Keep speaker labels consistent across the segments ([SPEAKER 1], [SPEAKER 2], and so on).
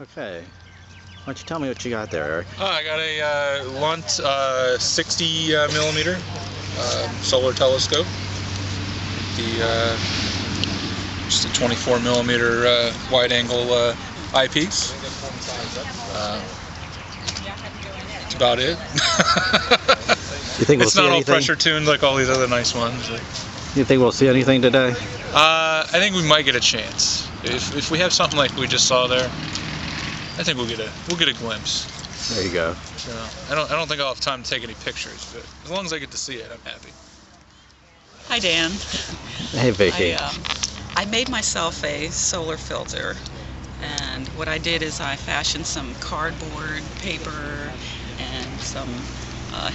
[SPEAKER 1] Okay. Why don't you tell me what you got there, Eric?
[SPEAKER 2] I got a Lunt 60 millimeter solar telescope. Just a 24 millimeter wide angle eyepiece. That's about it.
[SPEAKER 1] You think we'll
[SPEAKER 2] It's
[SPEAKER 1] see
[SPEAKER 2] not all
[SPEAKER 1] anything?
[SPEAKER 2] pressure tuned like all these other nice ones.
[SPEAKER 1] You think we'll see anything today?
[SPEAKER 2] I think we might get a chance. If we have something like we just saw there, I think we'll get a glimpse.
[SPEAKER 1] There you go.
[SPEAKER 2] So, I don't think I'll have time to take any pictures, but as long as I get to see it, I'm happy.
[SPEAKER 3] Hi, Dan.
[SPEAKER 1] Hey, Vicky.
[SPEAKER 3] I made myself a solar filter, and what I did is I fashioned some cardboard paper and some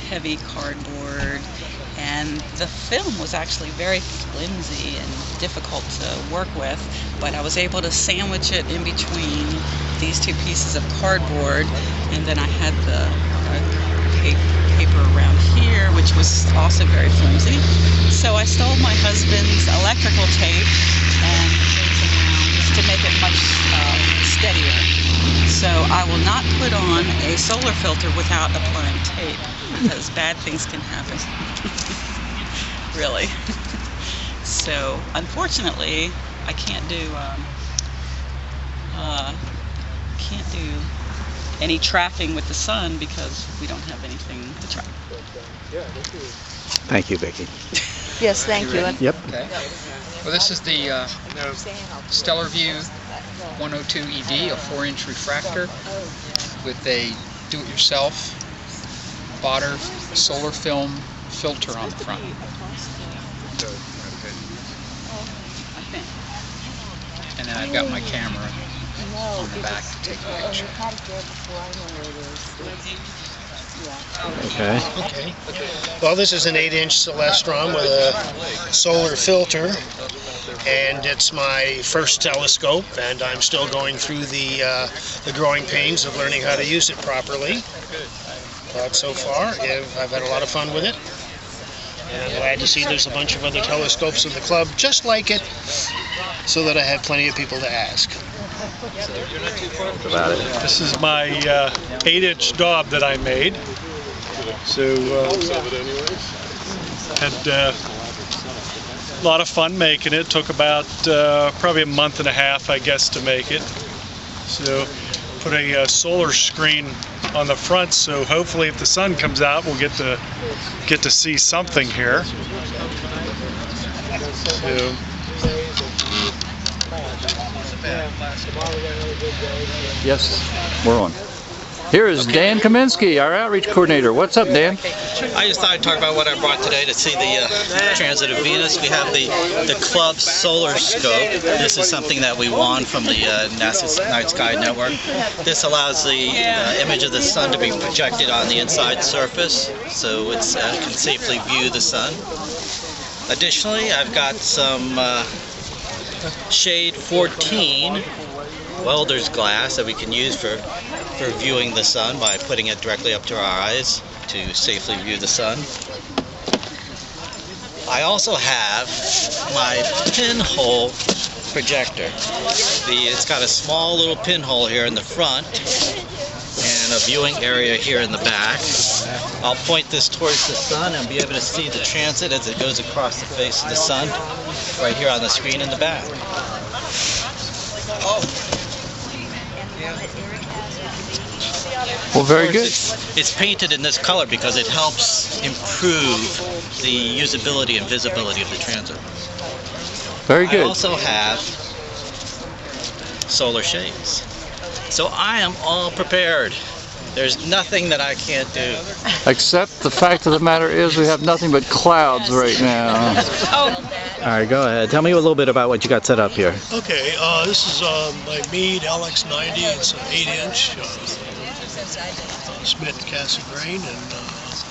[SPEAKER 3] heavy cardboard, and the film was actually very flimsy and difficult to work with, but I was able to sandwich it in between these two pieces of cardboard, and then I had the paper around here, which was also very flimsy. So I stole my husband's electrical tape and made some rounds to make it much steadier. So I will not put on a solar filter without applying tape, because bad things can happen. Really. So unfortunately, I can't do any trapping with the sun because we don't have anything to trap.
[SPEAKER 1] Thank you, Vicky.
[SPEAKER 4] Yes, thank you.
[SPEAKER 1] Yep.
[SPEAKER 5] Okay. Well, this is the Stellarvue 102 ED, a 4-inch refractor with a do-it-yourself Botter solar film filter on the front. And then I've got my camera on the back to take a picture.
[SPEAKER 1] Okay.
[SPEAKER 6] Okay. Well, this is an 8-inch Celestron with a solar filter, and it's my first telescope, and I'm still going through the growing pains of learning how to use it properly. But so far, I've had a lot of fun with it, and I'm glad to see there's a bunch of other telescopes in the club just like it, so that I have plenty of people to ask.
[SPEAKER 1] About it.
[SPEAKER 7] This is my 8-inch Daub that I made. So had a lot of fun making it. Took about probably a month and a half, I guess, to make it. So put a solar screen on the front, so hopefully if the sun comes out, we'll get to see something here. So,
[SPEAKER 1] yes, we're on. Here is Dan Kaminsky, our outreach coordinator. What's up, Dan?
[SPEAKER 8] I just thought I'd talk about what I brought today to see the transit of Venus. We have the Club Solar Scope. This is something that we won from the NASA Night Sky Network. This allows the image of the sun to be projected on the inside surface, so it can safely view the sun. Additionally, I've got some Shade 14 welder's glass that we can use for viewing the sun by putting it directly up to our eyes to safely view the sun. I also have my pinhole projector. It's got a small little pinhole here in the front and a viewing area here in the back. I'll point this towards the sun and be able to see the transit as it goes across the face of the sun right here on the screen in the back.
[SPEAKER 1] Well, very good.
[SPEAKER 8] It's painted in this color because it helps improve the usability and visibility of the transit.
[SPEAKER 1] Very good.
[SPEAKER 8] I also have solar shades. So I am all prepared. There's nothing that I can't do.
[SPEAKER 1] Except the fact of the matter is we have nothing but clouds right now. All right, go ahead. Tell me a little bit about what you got set up here.
[SPEAKER 6] Okay, this is my Meade LX90. It's an 8-inch Smith Cassegrain, and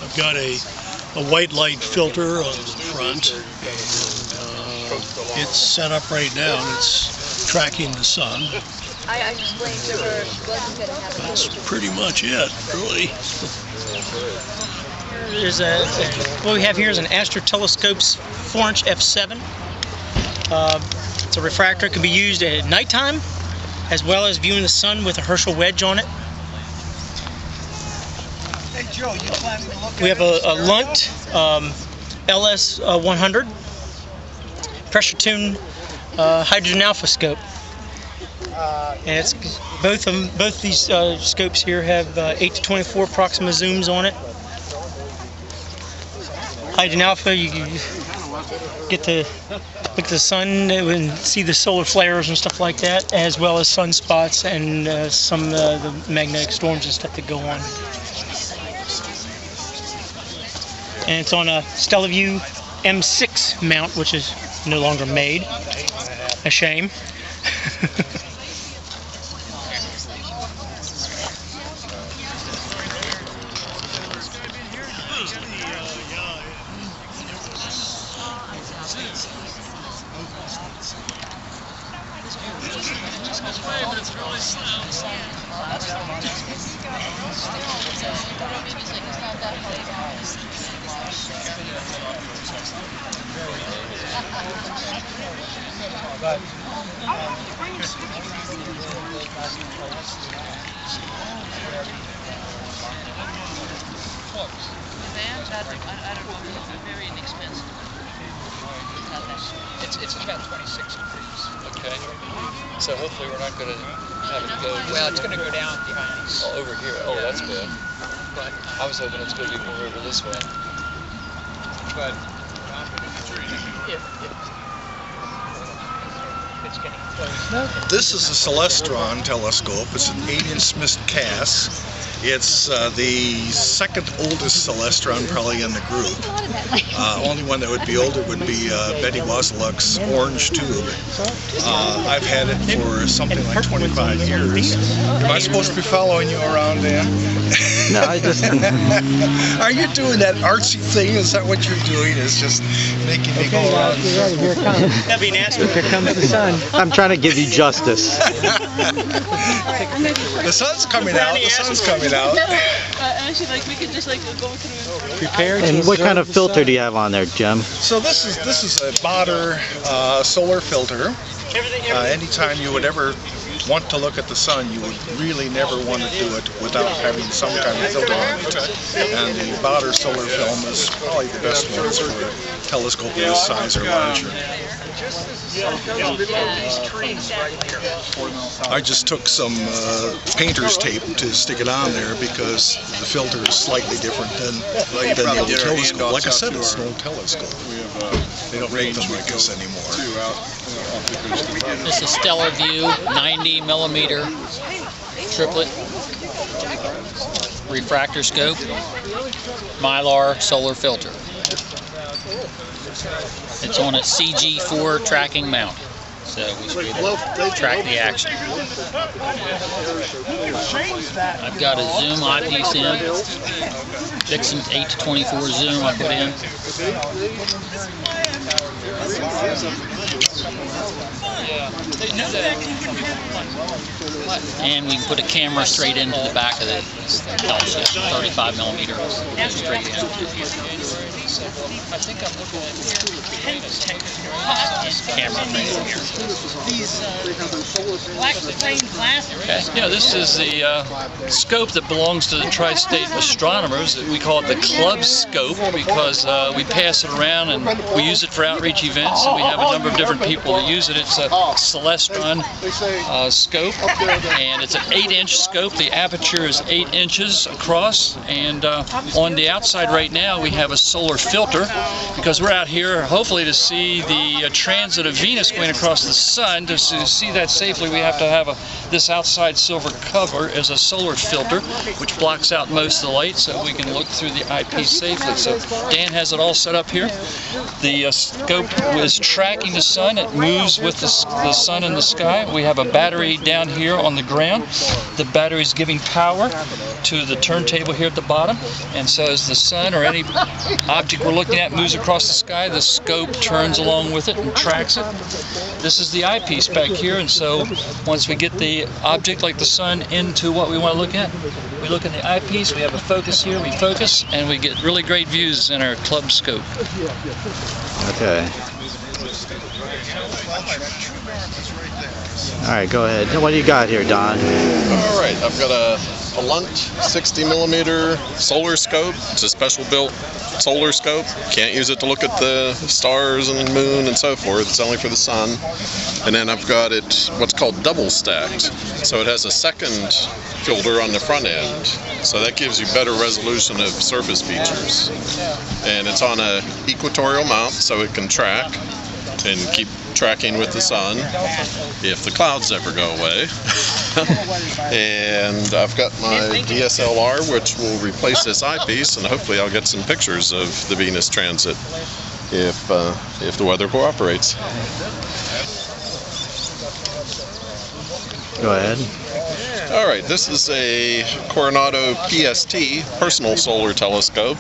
[SPEAKER 6] I've got a white light filter on the front, and it's set up right now, and it's tracking the sun.
[SPEAKER 4] I explained to her she wasn't going to have
[SPEAKER 6] That's pretty much it, really.
[SPEAKER 9] There's what we have here is an Astro Telescopes 4-inch f7. It's a refractor. It can be used at nighttime as well as viewing the sun with a Herschel wedge on it.
[SPEAKER 10] Hey Joe, you planning to look
[SPEAKER 9] We have a Lunt LS 100 pressure tuned hydrogen alpha scope, and it's both these scopes here have 8 to 24 Proxima zooms on it. Hydrogen alpha, you get to look at the sun and see the solar flares and stuff like that, as well as sunspots and some the magnetic storms and stuff that go on. And it's on a Stellarvue M6 mount, which is no longer made. A shame.
[SPEAKER 5] It's about 26 degrees.
[SPEAKER 2] Okay. So hopefully we're not going to have it go.
[SPEAKER 5] Well, it's going to go down behind us.
[SPEAKER 2] Oh, over here. Oh, that's good.
[SPEAKER 5] But
[SPEAKER 2] I was hoping it's going to be more over this way.
[SPEAKER 5] but if it's getting close.
[SPEAKER 10] This is a Celestron telescope. It's an 8-inch Smith Cass. It's the second oldest Celestron probably in the group. Only one that would be older would be Betty Wasiluk's Orange Tube. I've had it for something like 25 years. Am I supposed to be following you around, Dan?
[SPEAKER 1] No, I just...
[SPEAKER 10] Are you doing that artsy thing? Is that what you're doing? Is just making me go around?
[SPEAKER 9] Here it comes. That'd be nasty. Here comes the sun.
[SPEAKER 1] I'm trying to give you justice.
[SPEAKER 10] The sun's coming out. The sun's coming out.
[SPEAKER 3] Actually, like we could just like go through.
[SPEAKER 9] Prepared.
[SPEAKER 1] And what kind of filter do you have on there, Jim?
[SPEAKER 10] So this is a Botter solar filter. Anytime you would ever want to look at the sun, you would really never want to do it without having some kind of filter on it. And the Botter solar film is probably the best ones for a telescope of this size or larger. I just took some painter's tape to stick it on there because the filter is slightly different than the old telescope. Like I said, it's an old telescope. They don't make them like this anymore.
[SPEAKER 11] This is Stellarvue 90mm triplet refractor scope, Mylar solar filter. It's on a CG4 tracking mount, so we should be able to track the action. I've got a zoom eyepiece in, Dixon 8 to 24 zoom I put in. And we can put a camera straight into the back of the telescope, 35mm straight in.
[SPEAKER 5] I think I'm looking at
[SPEAKER 11] Camera right here.
[SPEAKER 9] Black frame glass.
[SPEAKER 11] Okay. Yeah, this is the scope that belongs to the Tri-State astronomers. We call it the club scope because we pass it around and we use it for outreach events, and we have a number of different people that use it. It's a Celestron scope, and it's an 8-inch scope. The aperture is 8 inches across, and on the outside right now we have a solar filter because we're out here hopefully to see the transit of Venus going across the sun. To see that safely, we have to have this outside silver cover as a solar filter, which blocks out most of the light so we can look through the eyepiece safely. So Dan has it all set up here. The scope is tracking the sun. It moves with the sun in the sky. We have a battery down here on the ground. The battery is giving power to the turntable here at the bottom, and so as the sun or any object we're looking at moves across the sky, the scope turns along with it and tracks it. This is the eyepiece back here, and so once we get the object like the sun into what we want to look at, we look in the eyepiece, we have a focus here, we focus, and we get really great views in our club scope.
[SPEAKER 1] Okay. All right, go ahead. What do you got here, Don?
[SPEAKER 12] All right, I've got a Lunt 60mm solar scope. It's a special built solar scope. Can't use it to look at the stars and moon and so forth. It's only for the sun. And then I've got it what's called double stacked. So it has a second filter on the front end. So that gives you better resolution of surface features. And it's on a equatorial mount, so it can track and keep tracking with the sun if the clouds ever go away. And I've got my DSLR, which will replace this eyepiece, and hopefully I'll get some pictures of the Venus transit if the weather cooperates.
[SPEAKER 1] Go ahead.
[SPEAKER 12] All right, this is a Coronado PST personal solar telescope.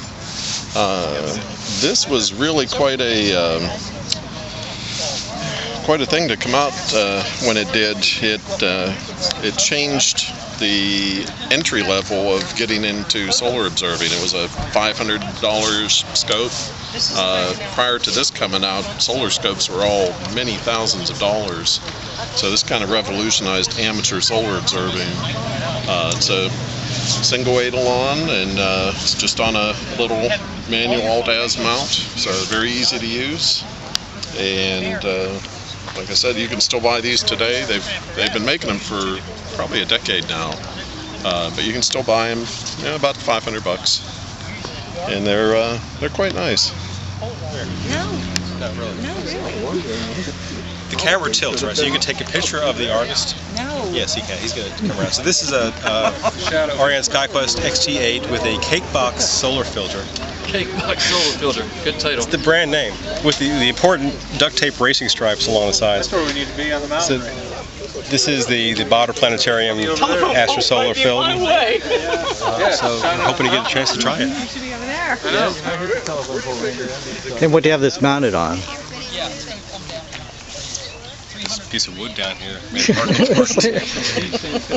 [SPEAKER 12] This was really quite a thing to come out when it did. It changed the entry level of getting into solar observing. It was a $500 scope. Prior to this coming out, solar scopes were all many thousands of dollars. So this kind of revolutionized amateur solar observing. It's a single eidolon, and it's just on a little manual Alt-Az mount, so very easy to use. And like I said, you can still buy these today. They've been making them for probably a decade now, but you can still buy them, about $500, and they're quite nice.
[SPEAKER 13] Not really. The camera tilts, right? So you can take a picture of the artist.
[SPEAKER 3] No.
[SPEAKER 13] Yes, he can. He's going to come around. So this is a Ariane SkyQuest XT8 with a Cakebox solar filter.
[SPEAKER 11] Cakebox solar filter. Good title.
[SPEAKER 13] It's the brand name with the important duct tape racing stripes along the sides.
[SPEAKER 7] That's where we need to be on the mountain.
[SPEAKER 13] So this is the Bader Planetarium Astrosolar film. So I'm hoping to get a chance to try it.
[SPEAKER 1] And what do you have this mounted on?
[SPEAKER 13] This piece of wood down here.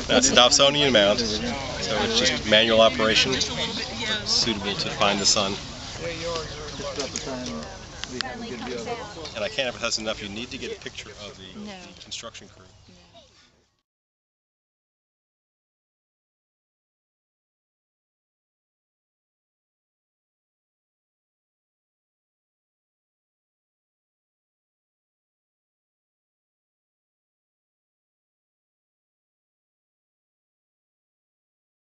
[SPEAKER 13] That's a Dobsonian mount. So it's just manual operation, suitable to find the sun. And I can't emphasize enough, you need to get a picture of the construction crew.